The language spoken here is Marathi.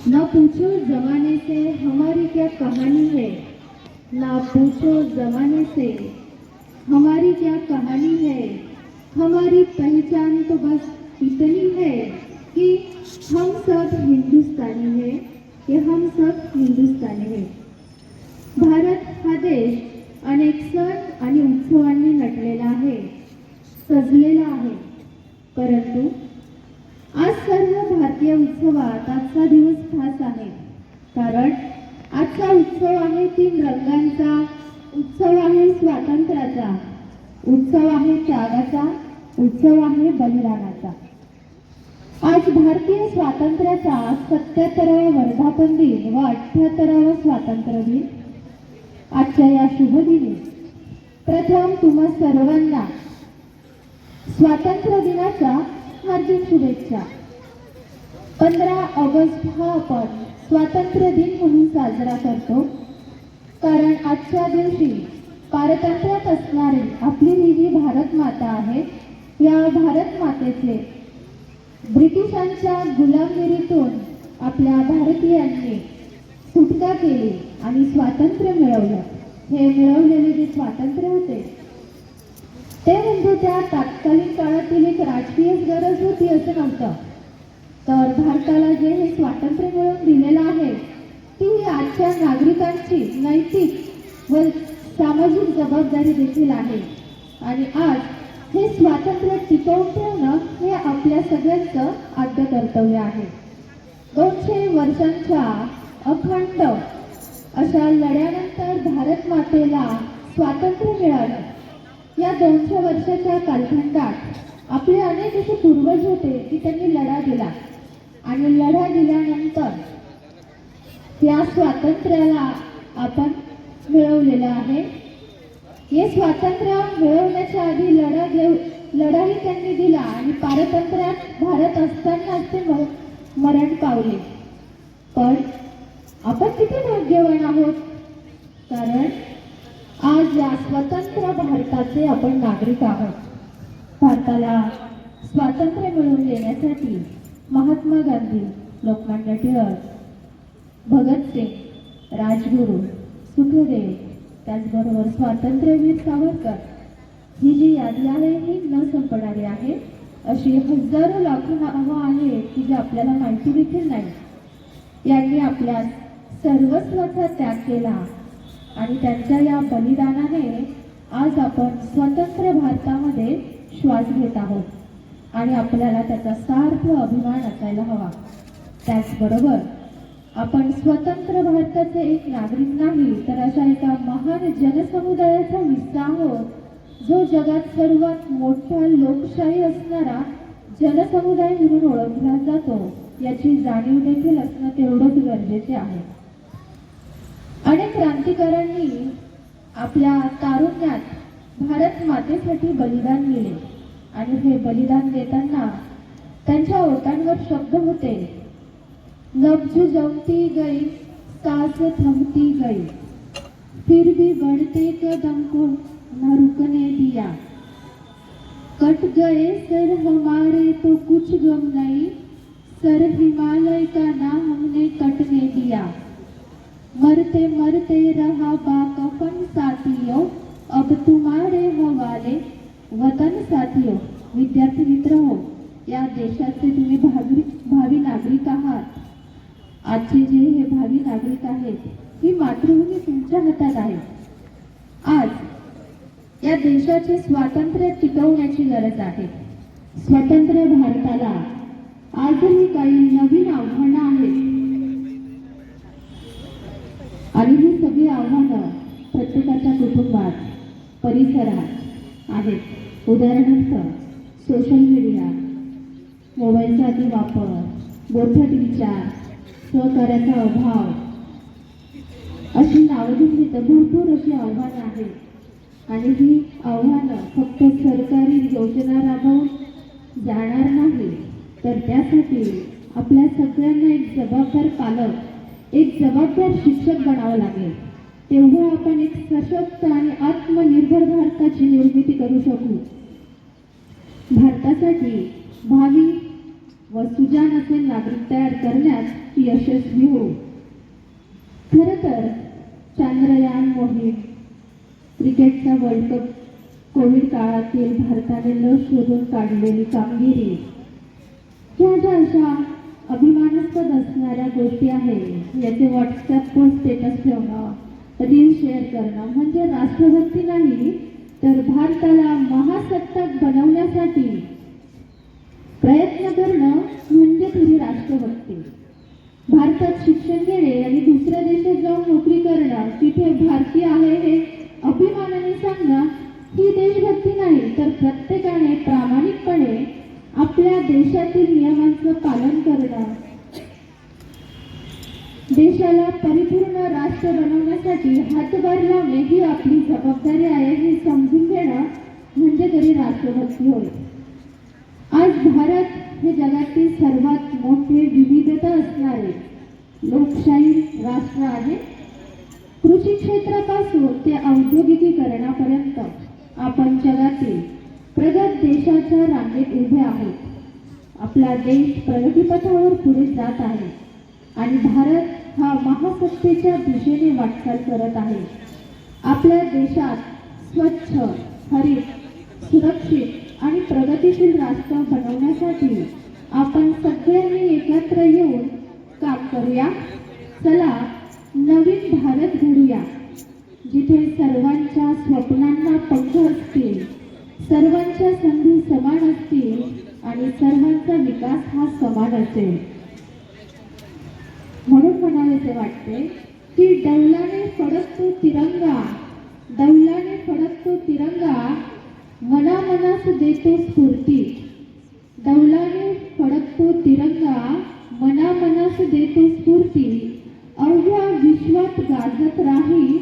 ना पूछो जमाने से हमारी क्या कहानी है, ना पूछो जमाने से हमारी क्या कहानी है। हमारी पहचान तो बस इतनी है कि हम सब हिंदुस्तानी हैं, कि हम सब हिंदुस्तानी हैं। भारत हा देश अनेक सण आणि उत्सवांनी नटलेला आहे, सजलेला आहे। परंतु आज सर्व भारतीय उत्सवात आजचा दिवस खास आहे, कारण आजचा उत्सव आहे 3 रंगांचा, उत्सव आहे स्वातंत्र्याचा, उत्सव आहे त्यागाचा, उत्सव आहे बलिदानाचा। आज भारतीय स्वातंत्र्याचा 77वा वर्धापन दिन व 78वा स्वातंत्र्य दिन। आजच्या या शुभ दिनी प्रथम तुम्हा सर्वांना स्वातंत्र्य दिनाच्या हार्दिक शुभेच्छा। 15 ऑगस्ट हा आपण स्वातंत्र्य दिन म्हणून साजरा करतो, कारण आजच्या दिवशी पारतंत्र्यात असणारी आपली ही जी भारत माता आहे, या भारत मातेचे ब्रिटिशांच्या गुलामगिरीतून आपल्या भारतीयांनी सुटका केली आणि स्वातंत्र्य मिळवलं। हे मिळवलेले जे स्वातंत्र्य होते ते म्हणजे त्या तात्कालीन काळातील एक राजकीय गरज होती असं नव्हतं, तर भारताला जे हे स्वातंत्र्य मिळवून दिलेलं आहे ती आजच्या नागरिकांची नैतिक व सामाजिक जबाबदारी देखील आहे। आणि आज हे स्वातंत्र्य टिकवून ठेवणं हे आपल्या सगळ्यांचं आद्य कर्तव्य आहे। 200 वर्षांच्या अखंड अशा लढ्यानंतर भारत मातेला स्वातंत्र्य मिळालं। या 200 वर्षाच्या कालखंडात आपले अनेक असे पूर्वज होते की त्यांनी लढा दिला आणि लढा दिल्यानंतर या स्वातंत्र्याला आपण मिळवलेलं आहे। हे स्वातंत्र्य मिळवण्याच्या आधी लढाही त्यांनी दिला आणि पारतंत्र्यात भारत असताना ते मरण पावले। पण आपण किती भाग्यवान आहोत, कारण आज या स्वतंत्र भारताचे आपण नागरिक आहोत। भारताला स्वातंत्र्य मिळवून देण्यासाठी महात्मा गांधी, लोकमान्य टिळक, भगतसिंग, राजगुरू, सुखदेव, त्याचबरोबर स्वातंत्र्यवीर सावरकर ही जी यादी आहे ही न संपणारी आहे। अशी हजारो लाखो नावं आहेत की जे आपल्याला माहिती देखील नाही। यांनी आपल्या सर्वस्वाचा त्याग केला आणि त्यांच्या या बलिदानाने आज आपण स्वतंत्र भारतामध्ये श्वास घेत आहोत आणि आपल्याला त्याचा सार्थ अभिमान असायला हवा। त्याचबरोबर आपण स्वतंत्र भारताचे एक नागरिक नाही तर अशा एका महान जनसमुदायाचा हिस्सा आहोत, जो जगात सर्वात मोठा लोकशाही असणारा जनसमुदाय म्हणून ओळखला जातो। याची जाणीव देखील असणं तेवढंच गरजेचे आहे। अनेक क्रांतिकारकांनी आपल्या तारुण्यात भारत मातेसाठी बलिदान दिले आणि हे बलिदान देताना त्यांच्या ओठांवर शब्द होते, नब्ज जमती गई, सांस थमती गई, फिर भी बढ़ते कदम को न रुकने दिया, कट गए सर हमारे तो कुछ गम नहीं, सर हिमालय का ना हमने कटने दिया, मरते मरते रहा बाकफन साथियों, अब तुम्हारे हवाले वतन साथियों। विद्यार्थी मित्र हो, या देशाचे तुम्ही भावी नागरिक आहात। आजचे जे हे भावी नागरिक आहेत ही मातृभूमी तुमच्या हातात आहे। आज या देशाचे स्वातंत्र्य टिकवण्याची गरज आहे। स्वतंत्र भारताला आजही काही नवीन आव्हानं आहेत आणि ही सगळी आव्हानं प्रत्येकाच्या कुटुंबात, परिसरात आहेत। उदाहरणार्थ सोशल मीडिया, मोबाईलचा अतिवापर, बोथट विचार, सहकार्याचा अभाव, अशी नावजून भरपूर अशी आव्हानं आहेत। आणि ही आव्हानं फक्त सरकारी योजना राबवून जाणार नाही, तर त्यासाठी आपल्या सगळ्यांना एक जबाबदार पालक, एक जबाबदार शिक्षक बनावं लागेल। तेव्हा आपण एक सशक्त आणि आत्मनिर्भर भारताची निर्मिती करू शकू। भारतासाठी भावी व सुजाण असे नागरिक तयार करण्यात यशस्वी होऊ. खरं तर चांद्रयान मोहीम, क्रिकेटचा वर्ल्ड कप, कोविड काळातील भारताने लस शोधून काढलेली कामगिरी, ह्या ज्या अशा अभिमानास्पद असणाऱ्या गोष्टी आहेत, याचे व्हॉट्सॲपवर स्टेटस ठेवणं, रील शेअर करणं म्हणजे राष्ट्रभक्ती नाही, तर भारताला महासत्ताक बनवण्यासाठी प्रयत्न करणं म्हणजे खरी राष्ट्रभक्ती. भारतात शिक्षण घेणे आणि दुसऱ्या देशात जाऊन नोकरी करणं, तिथे भारतीय आहे हे अभिमानाने सांगणं ही देशभक्ती नाही, तर प्रत्येकाने प्रामाणिकपणे आपल्या देशातील नियमांचं पालन करणं, देशाला परिपूर्ण राष्ट्र बनवण्यासाठी हातभार लावणे ही आपली जबाबदारी आहे हे समजून घेणं म्हणजे तरी राष्ट्रभक्ती होय. आज भारत हे जगातील सर्वात मोठे विविधता असणारे लोकशाही राष्ट्र आहे. कृषी क्षेत्रापासून ते औद्योगिकीकरणापर्यंत आपण जगातील प्रगत देशाच्या रांगेत उभे आहोत. आपला देश प्रगतीपथावर पुढे जात आहे आणि भारत हा महासत्तेच्या दिशेने वाटचाल करत आहे. आपल्या देशात स्वच्छ, हरित, सुरक्षित आणि प्रगतिशील राष्ट्र बनवण्यासाठी आपण सगळ्यांनी एकत्र येऊन काम करूया. चला नवीन भारत घडूया, जिथे सर्वांच्या स्वप्नांना पंख असतील, सर्वांच्या संधी समान असतील आणि सर्वांचा विकास हा समान असेल. म्हणून म्हणावेसे वाटते की डौलाने फडकतो तिरंगा, डौलाने फडकतो तिरंगा, मनामनास देतो स्फूर्ती. डौलाने फडकतो तिरंगा, मनामनास देतो स्फूर्ती. अवघ्या विश्वात गाजत राहील